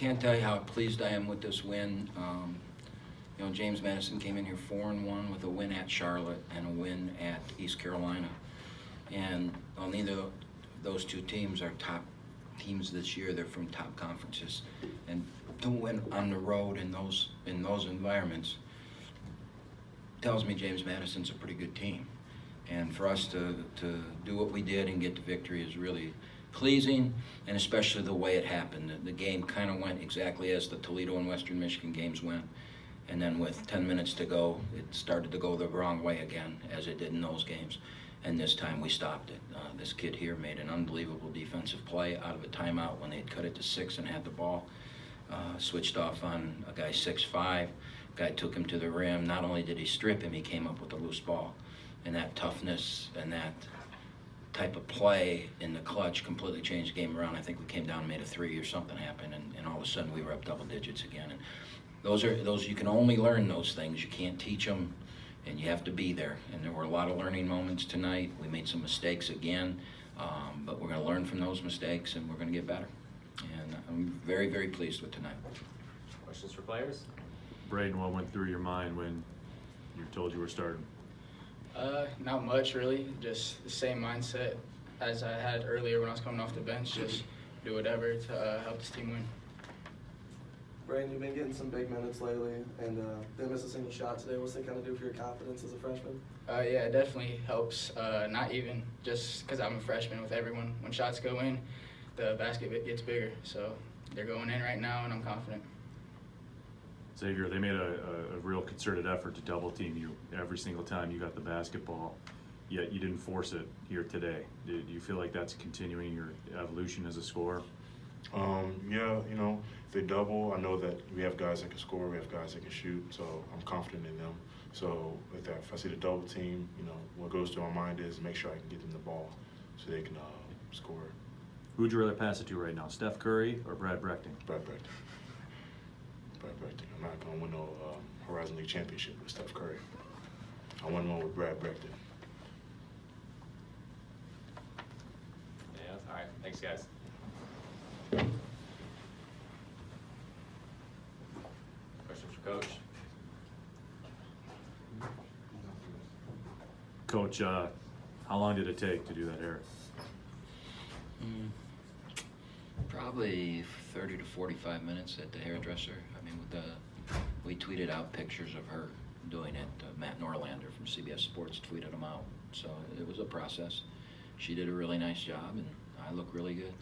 can't tell you how pleased I am with this win. You know, James Madison came in here 4-1 with a win at Charlotte and a win at East Carolina. And well, neither of those two teams are top teams this year. They're from top conferences. And to win on the road in those environments tells me James Madison's a pretty good team. And for us to do what we did and get the victory is really pleasing, and especially the way it happened. The game kind of went exactly as the Toledo and Western Michigan games went. And then with 10 minutes to go, it started to go the wrong way again, as it did in those games. And this time we stopped it. This kid here made an unbelievable defensive play out of a timeout when they had cut it to 6 and had the ball. Switched off on a guy 6'5". Guy took him to the rim. Not only did he strip him, he came up with a loose ball. And that toughness and that type of play in the clutch completely changed the game around. I think we came down and made a 3 or something happen, and all of a sudden we were up double digits again. And those you can only learn those things. You can't teach them, and you have to be there. And there were a lot of learning moments tonight. We made some mistakes again, but we're going to learn from those mistakes, and we're going to get better. And I'm very, very pleased with tonight. Questions for players? Braden, what went through your mind when you were told you were starting? Not much, really. Just the same mindset as I had earlier when I was coming off the bench. Just do whatever to help this team win. Braden, you've been getting some big minutes lately, and didn't miss a single shot today. What's it kind of do for your confidence as a freshman? Yeah, it definitely helps. Not even just because I'm a freshman. With everyone, when shots go in, the basket gets bigger. So they're going in right now, and I'm confident. Xavier, they made a real concerted effort to double team you every single time you got the basketball, yet you didn't force it here today. Do you feel like that's continuing your evolution as a scorer? Yeah, you know, if they double, I know that we have guys that can score, we have guys that can shoot, so I'm confident in them. So with that, if I see the double team, you know, what goes through my mind is make sure I can get them the ball so they can score. Who'd you rather pass it to right now, Steph Curry or Brad Brechting? Brad Brechting. Brad Brechting. I'm not going to win no Horizon League championship with Steph Curry. I won one with Brad Brechting. Yeah, all right. Thanks, guys. Questions for Coach? Coach, how long did it take to do that hair? Probably 30 to 45 minutes at the hairdresser. I mean, we tweeted out pictures of her doing it. Matt Norlander from CBS Sports tweeted them out. So it was a process. She did a really nice job, and I look really good.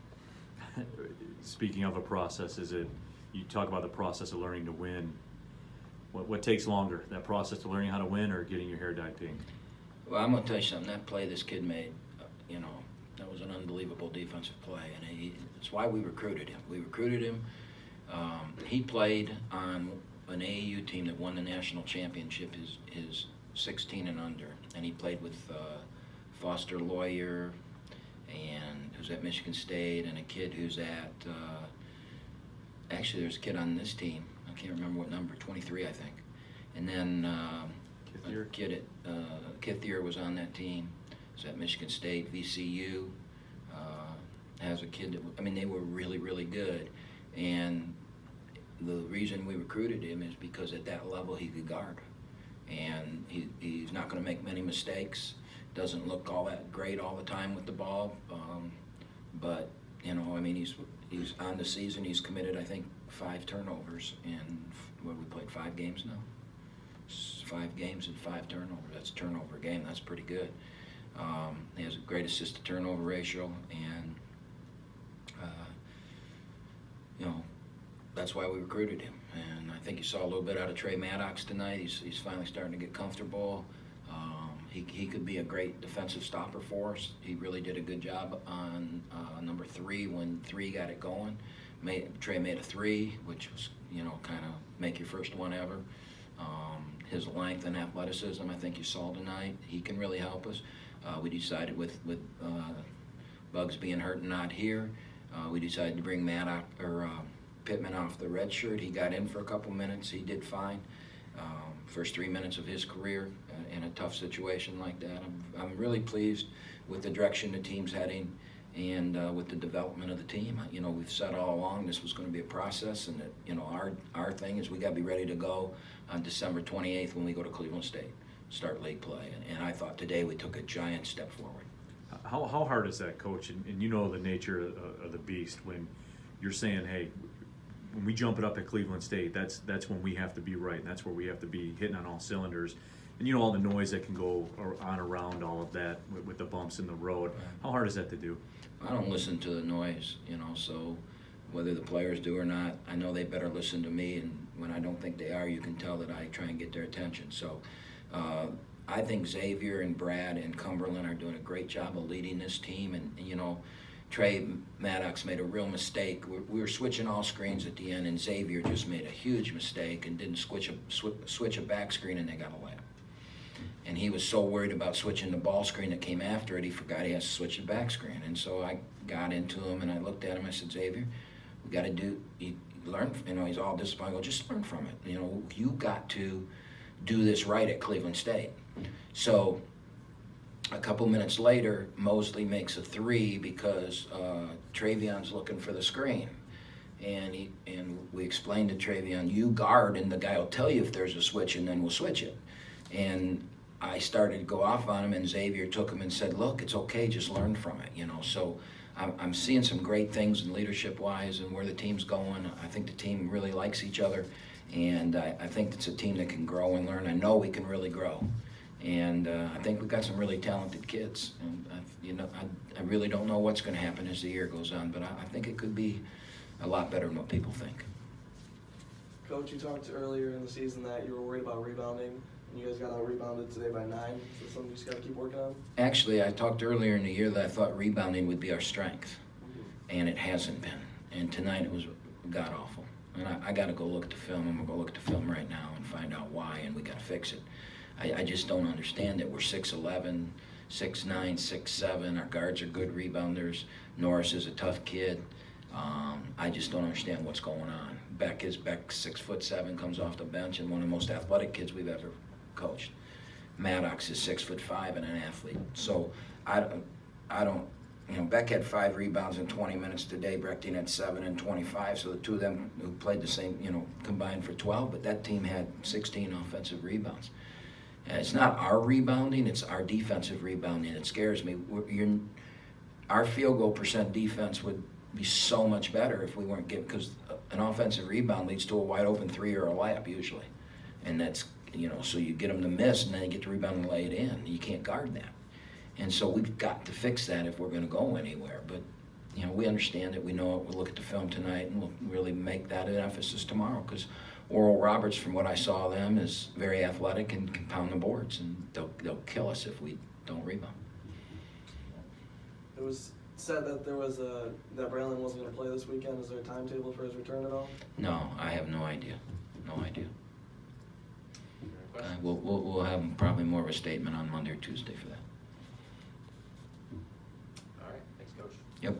Speaking of a process, you talk about the process of learning to win. What takes longer, that process of learning how to win or getting your hair dyed pink? Well, I'm going to tell you something. That play this kid made, you know, that was an unbelievable defensive play, and it's why we recruited him. We recruited him. He played on an AAU team that won the national championship, his 16 and under, and he played with Foster Lawyer, and who's at Michigan State, and a kid who's at, actually there's a kid on this team, I can't remember what number, 23 I think, and then a kid at Kithier was on that team. He's at Michigan State. VCU has a kid that, I mean, they were really, really good, and the reason we recruited him is because at that level he could guard, and he's not going to make many mistakes. Doesn't look all that great all the time with the ball, but you know, I mean, he's on the season. He's committed, I think, 5 turnovers, and what, we played 5 games now. 5 games and 5 turnovers. That's a turnover game. That's pretty good. He has a great assist to turnover ratio, and you know, that's why we recruited him. And I think you saw a little bit out of Trey Maddox tonight. He's finally starting to get comfortable. He could be a great defensive stopper for us. He really did a good job on number 3 when 3 got it going. Trey made a 3, which was, you know, kind of make your first one ever. His length and athleticism, I think you saw tonight. He can really help us. We decided with Bugs being hurt and not here, we decided to bring Pittman off the red shirt. He got in for a couple minutes. He did fine. First 3 minutes of his career in a tough situation like that. I'm really pleased with the direction the team's heading, and with the development of the team. You know, we've said all along this was going to be a process, and that, you know, our thing is we got to be ready to go on December 28th when we go to Cleveland State, start league play. And I thought today we took a giant step forward. How hard is that, Coach? And you know the nature of the beast when you're saying, hey, when we jump it up at Cleveland State, that's when we have to be right, and that's where we have to be hitting on all cylinders. And you know all the noise that can go on around all of that with the bumps in the road. How hard is that to do? I don't listen to the noise, you know, so whether the players do or not, I know they better listen to me, and when I don't think they are, you can tell that I try and get their attention. So I think Xavier and Brad and Cumberland are doing a great job of leading this team, and you know, Trey Maddox made a real mistake. We were switching all screens at the end, and Xavier just made a huge mistake and didn't switch a back screen, and they got a lap. And he was so worried about switching the ball screen that came after it, he forgot he has to switch the back screen. And so I got into him, and I looked at him, I said, Xavier, we got to learn, you know, he's all disappointed. I go, just learn from it. You know, you got to do this right at Cleveland State. So a couple minutes later, Mosley makes a three because Travion's looking for the screen. And we explained to Travion, you guard, and the guy will tell you if there's a switch, and then we'll switch it. And I started to go off on him, and Xavier took him and said, look, it's okay, just learn from it, you know. So I'm seeing some great things in leadership-wise and where the team's going. I think the team really likes each other, and I think it's a team that can grow and learn. I know we can really grow. And I think we've got some really talented kids. And you know, I really don't know what's going to happen as the year goes on, but I think it could be a lot better than what people think. Coach, you talked earlier in the season that you were worried about rebounding, and you guys got out-rebounded today by 9. Is that something you just got to keep working on? Actually, I talked earlier in the year that I thought rebounding would be our strength, and it hasn't been. And tonight it was god-awful. And I got to go look at the film. I'm going to go look at the film right now and find out why, and we got to fix it. I just don't understand it. We're 6'11", 6'9", 6'7". Our guards are good rebounders. Norris is a tough kid. I just don't understand what's going on. Beck 6'7", comes off the bench, and one of the most athletic kids we've ever coached. Maddox is 6'5" and an athlete. So I don't. You know, Beck had 5 rebounds in 20 minutes today. Brechting had 7 and 25. So the two of them who played the same, you know, combined for 12. But that team had 16 offensive rebounds. And it's not our rebounding, it's our defensive rebounding. It scares me. Our field goal percent defense would be so much better if we weren't getting, because an offensive rebound leads to a wide open 3 or a layup usually. And that's, you know, so you get them to miss and then you get the rebound and lay it in. You can't guard that. And so we've got to fix that if we're going to go anywhere. But, you know, we understand it. We know it. We'll look at the film tonight and we'll really make that an emphasis tomorrow, because Oral Roberts, from what I saw of them, is very athletic and can pound the boards, and they'll kill us if we don't rebound. It was said that that Braylon wasn't going to play this weekend. Is there a timetable for his return at all? No, I have no idea. No idea. Any questions? We'll have probably more of a statement on Monday or Tuesday for that. All right, thanks, Coach. Yep.